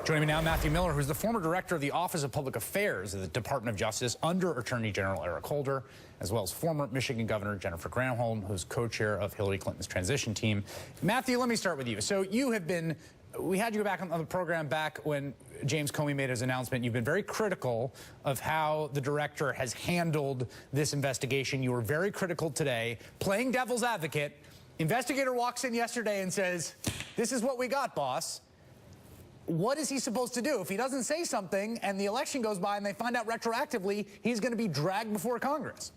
Joining me now, Matthew Miller, who's the former director of the Office of Public Affairs of the Department of Justice under Attorney General Eric Holder, as well as former Michigan Governor Jennifer Granholm, who's co-chair of Hillary Clinton's transition team. Matthew, let me start with you. So you have been, we had you back on the program back when James Comey made his announcement. You've been very critical of how the director has handled this investigation. You were very critical today. Playing devil's advocate, investigator walks in yesterday and says, "This is what we got, boss." What is he supposed to do? If he doesn't say something and the election goes by and they find out retroactively, he's going to be dragged before Congress.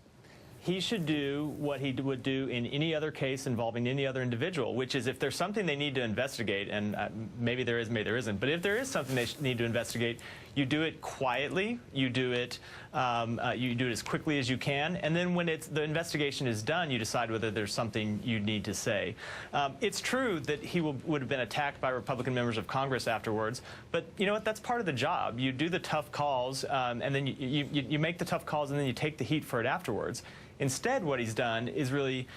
He should do what he would do in any other case involving any other individual, which is if there's something they need to investigate, and maybe there is, maybe there isn't, but if there is something they need to investigate, you do it quietly, you do it as quickly as you can, and then when the investigation is done, you decide whether there's something you need to say. It's true that he would have been attacked by Republican members of Congress afterwards, but you know what? That's part of the job. You do the tough calls, and then you make the tough calls, and then you take the heat for it afterwards. Instead, what he's done is really,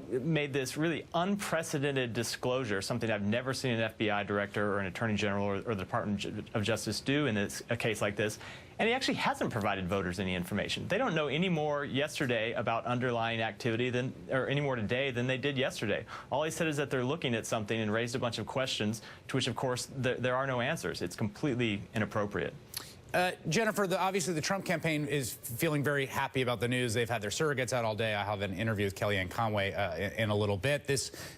made this really unprecedented disclosure, something I've never seen an FBI director or an attorney general or the Department of Justice do in a case like this. And he actually hasn't provided voters any information. They don't know any more yesterday about underlying activity or any more today than they did yesterday. All he said is that they're looking at something and raised a bunch of questions to which, of course, there are no answers. It's completely inappropriate. Jennifer, obviously the Trump campaign is feeling very happy about the news. They've had their surrogates out all day. I have an interview with Kellyanne Conway in a little bit.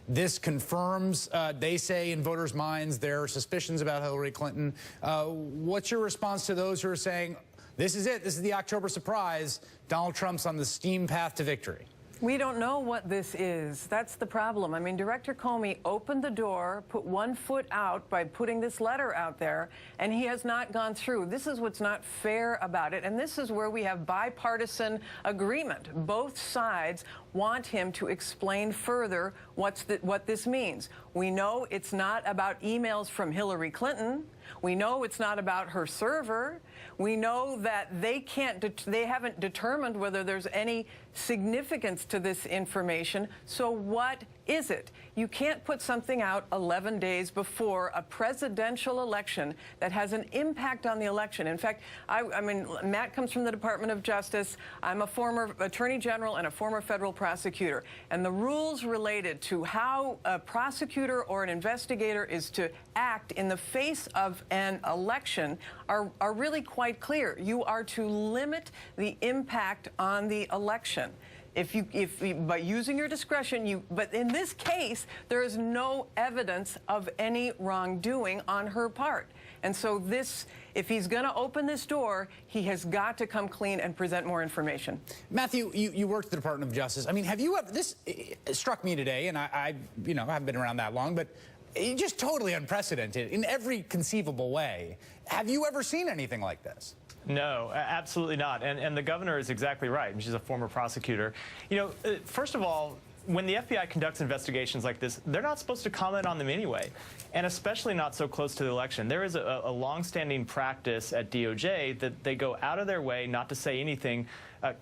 This confirms, they say, in voters' minds, their suspicions about Hillary Clinton. What's your response to those who are saying, this is it, this is the October surprise, Donald Trump's on the steam path to victory? We don't know what this is. That's the problem. I mean, Director Comey opened the door, put one foot out by putting this letter out there, and he has not gone through. This is what's not fair about it, and this is where we have bipartisan agreement. Both sides want him to explain further what this means. We know it's not about emails from Hillary Clinton. We know it's not about her server. We know that they haven't determined whether there's any significance to this information. So what is it? You can't put something out 11 days before a presidential election that has an impact on the election. In fact, I mean, Matt comes from the Department of Justice. I'm a former attorney general and a former federal prosecutor. And the rules related to how a prosecutor or an investigator is to act in the face of an election are really quite clear. You are to limit the impact on the election. By using your discretion, but in this case, there is no evidence of any wrongdoing on her part. And so if he's going to open this door, he has got to come clean and present more information. Matthew, you worked at the Department of Justice. I mean, have you ever, this struck me today, and I haven't been around that long, but it's just totally unprecedented in every conceivable way. Have you ever seen anything like this? No, absolutely not. And the governor is exactly right. And she's a former prosecutor. First of all, when the FBI conducts investigations like this, they're not supposed to comment on them anyway, and especially not so close to the election. There is a longstanding practice at DOJ that they go out of their way not to say anything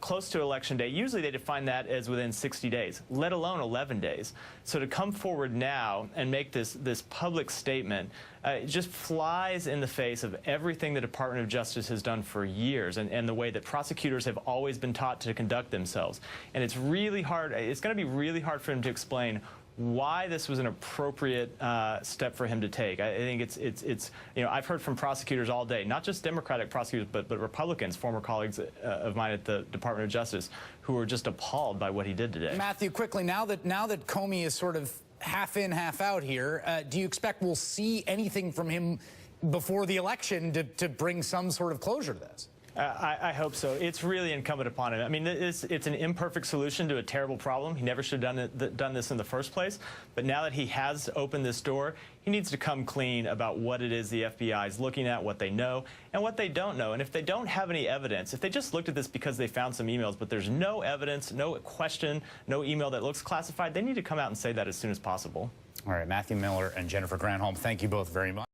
close to Election Day. Usually they define that as within 60 days, let alone 11 days. So to come forward now and make this public statement it just flies in the face of everything the Department of Justice has done for years and the way that prosecutors have always been taught to conduct themselves. And it's really hard. It's going to be really hard for him to explain why this was an appropriate step for him to take. I think it's I've heard from prosecutors all day, not just Democratic prosecutors, but Republicans, former colleagues of mine at the Department of Justice, who were just appalled by what he did today. Matthew, quickly, now that Comey is sort of half in, half out here, do you expect we'll see anything from him before the election to bring some sort of closure to this? I hope so. It's really incumbent upon him. I mean, it's an imperfect solution to a terrible problem. He never should have done this in the first place. But now that he has opened this door, he needs to come clean about what it is the FBI is looking at, what they know, and what they don't know. And if they don't have any evidence, if they just looked at this because they found some emails, but there's no evidence, no question, no email that looks classified, they need to come out and say that as soon as possible. All right, Matthew Miller and Jennifer Granholm, thank you both very much.